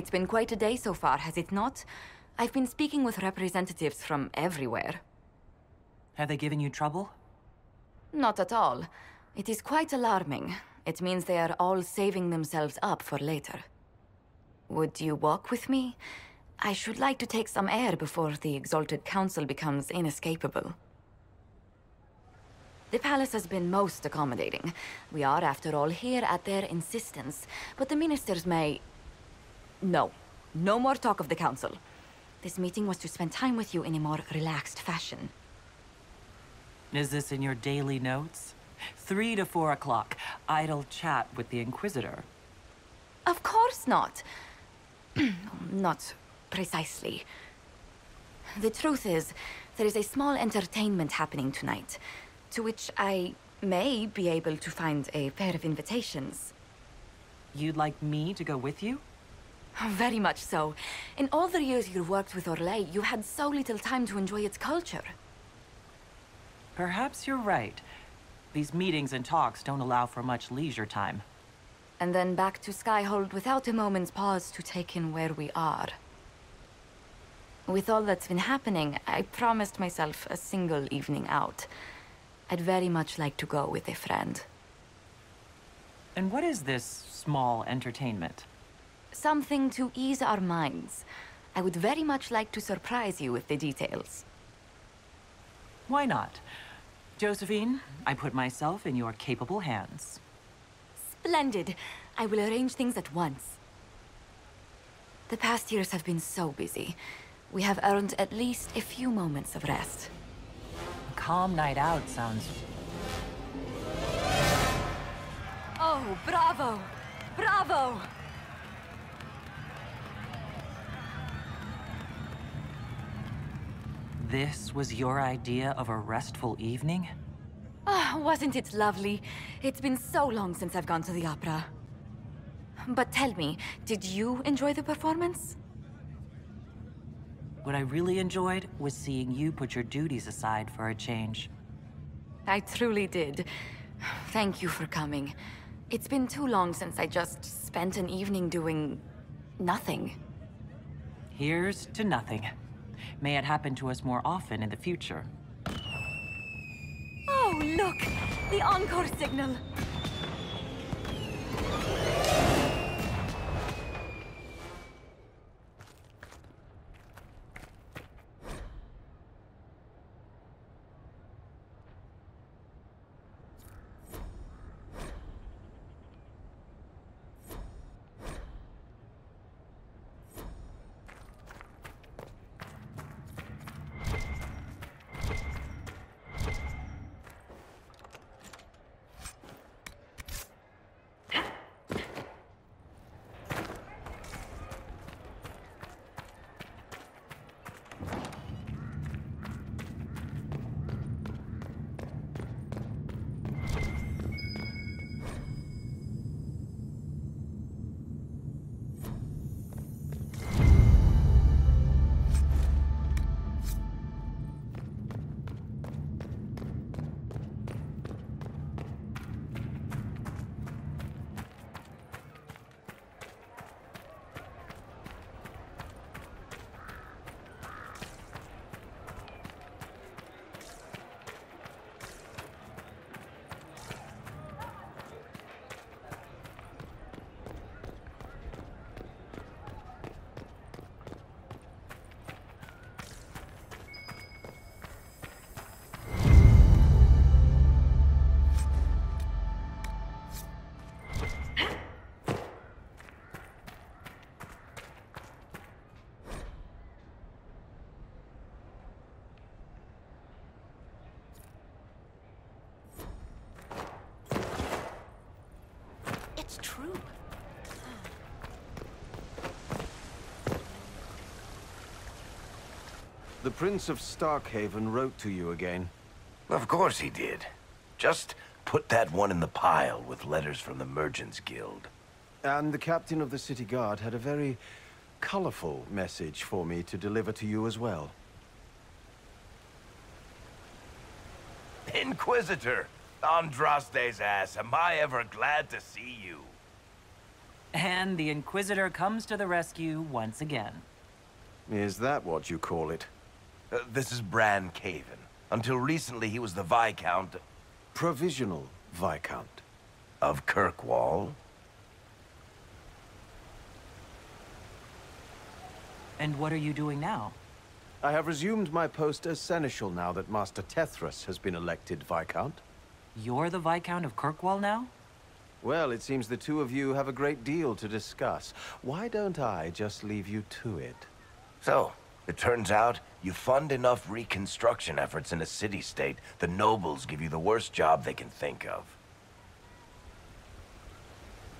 It's been quite a day so far, has it not? I've been speaking with representatives from everywhere. Have they given you trouble? Not at all. It is quite alarming. It means they are all saving themselves up for later. Would you walk with me? I should like to take some air before the Exalted Council becomes inescapable. The palace has been most accommodating. We are, after all, here at their insistence, but the ministers may... No. No more talk of the council. This meeting was to spend time with you in a more relaxed fashion. Is this in your daily notes? 3 to 4 o'clock, idle chat with the Inquisitor. Of course not. Not precisely. The truth is, there is a small entertainment happening tonight, to which I may be able to find a pair of invitations. You'd like me to go with you? Very much so. In all the years you worked with Orlais, you had so little time to enjoy its culture. Perhaps you're right. These meetings and talks don't allow for much leisure time. And then back to Skyhold without a moment's pause to take in where we are. With all that's been happening, I promised myself a single evening out. I'd very much like to go with a friend. And what is this small entertainment? Something to ease our minds. I would very much like to surprise you with the details. Why not? Josephine, I put myself in your capable hands. Splendid. I will arrange things at once. The past years have been so busy. We have earned at least a few moments of rest. A calm night out sounds... Oh, bravo! Bravo! This was your idea of a restful evening? Ah, wasn't it lovely? It's been so long since I've gone to the opera. But tell me, did you enjoy the performance? What I really enjoyed was seeing you put your duties aside for a change. I truly did. Thank you for coming. It's been too long since I just spent an evening doing... nothing. Here's to nothing. May it happen to us more often in the future. Oh, look! The encore signal! It's true. The Prince of Starkhaven wrote to you again. Of course he did. Just put that one in the pile with letters from the Merchants Guild. And the captain of the city guard had a very colorful message for me to deliver to you as well. Inquisitor! Andraste's ass, am I ever glad to see you. And the Inquisitor comes to the rescue once again. Is that what you call it? This is Bran Caven. Until recently, he was the Viscount Provisional Viscount. of Kirkwall. And what are you doing now? I have resumed my post as seneschal now that Master Thedus has been elected Viscount. You're the Viscount of Kirkwall now? Well, it seems the two of you have a great deal to discuss. Why don't I just leave you to it? So, it turns out you fund enough reconstruction efforts in a city-state, the nobles give you the worst job they can think of.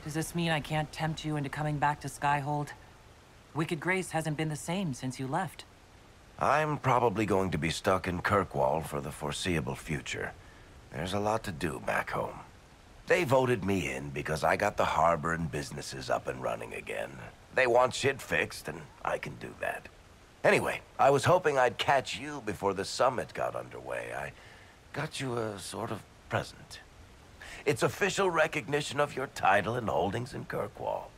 Does this mean I can't tempt you into coming back to Skyhold? Wicked Grace hasn't been the same since you left. I'm probably going to be stuck in Kirkwall for the foreseeable future. There's a lot to do back home. They voted me in because I got the harbor and businesses up and running again. They want shit fixed, and I can do that. Anyway, I was hoping I'd catch you before the summit got underway. I got you a sort of present. It's official recognition of your title and holdings in Kirkwall.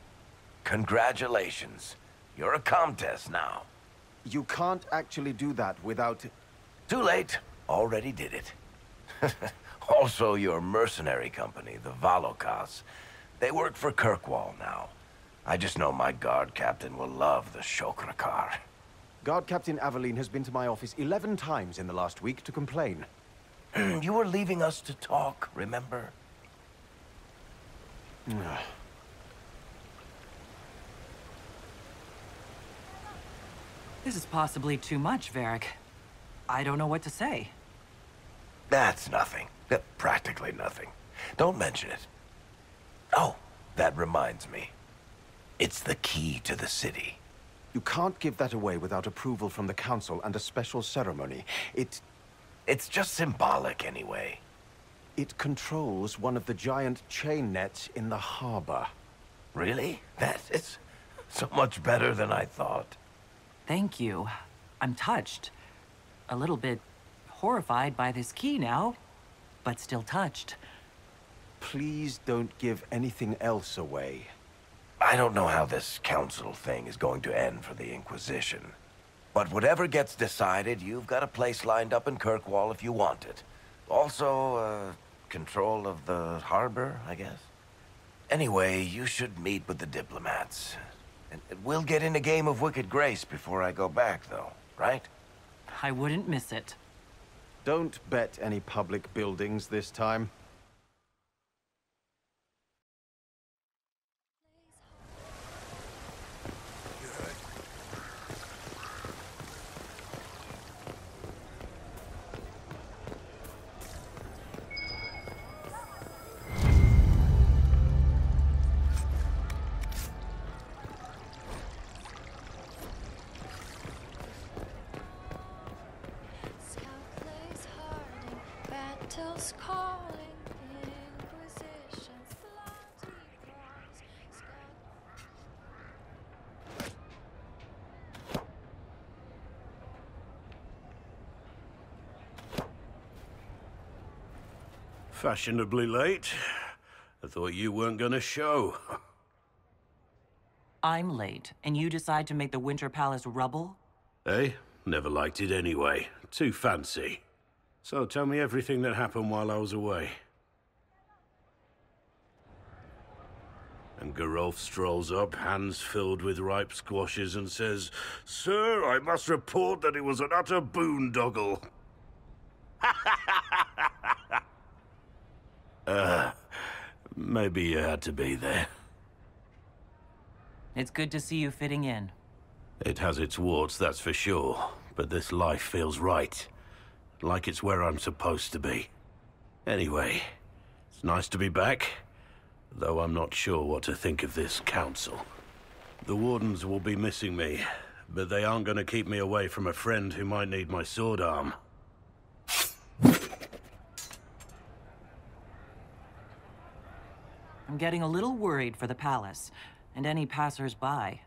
Congratulations. You're a Comtesse now. You can't actually do that without... Too late. Already did it. Also, your mercenary company, the Valokas. They work for Kirkwall now. I just know my guard captain will love the Shokrakar. Guard Captain Aveline has been to my office 11 times in the last week to complain. You were leaving us to talk, remember? This is possibly too much, Varric. I don't know what to say. That's nothing. Practically nothing. Don't mention it. Oh, that reminds me. It's the key to the city. You can't give that away without approval from the council and a special ceremony. It's just symbolic anyway. It controls one of the giant chain nets in the harbor. Really? That is so much better than I thought. Thank you. I'm touched. A little bit horrified by this key now, but still touched. Please don't give anything else away. I don't know how this council thing is going to end for the Inquisition. But whatever gets decided, you've got a place lined up in Kirkwall if you want it. Also, control of the harbor, I guess. Anyway, you should meet with the diplomats. And we'll get in a game of Wicked Grace before I go back, though, right? I wouldn't miss it. Don't bet any public buildings this time. Battles calling, Inquisition's bloody cries. Fashionably late. I thought you weren't gonna show. I'm late, and you decide to make the Winter Palace rubble? Eh? Never liked it anyway. Too fancy. So tell me everything that happened while I was away. And Geralf strolls up, hands filled with ripe squashes, and says, "Sir, I must report that it was an utter boondoggle." Maybe you had to be there. It's good to see you fitting in. It has its warts, that's for sure. But this life feels right. Like it's where I'm supposed to be. Anyway, it's nice to be back. Though I'm not sure what to think of this council. The Wardens will be missing me, but they aren't going to keep me away from a friend who might need my sword arm. I'm getting a little worried for the palace, and any passers-by.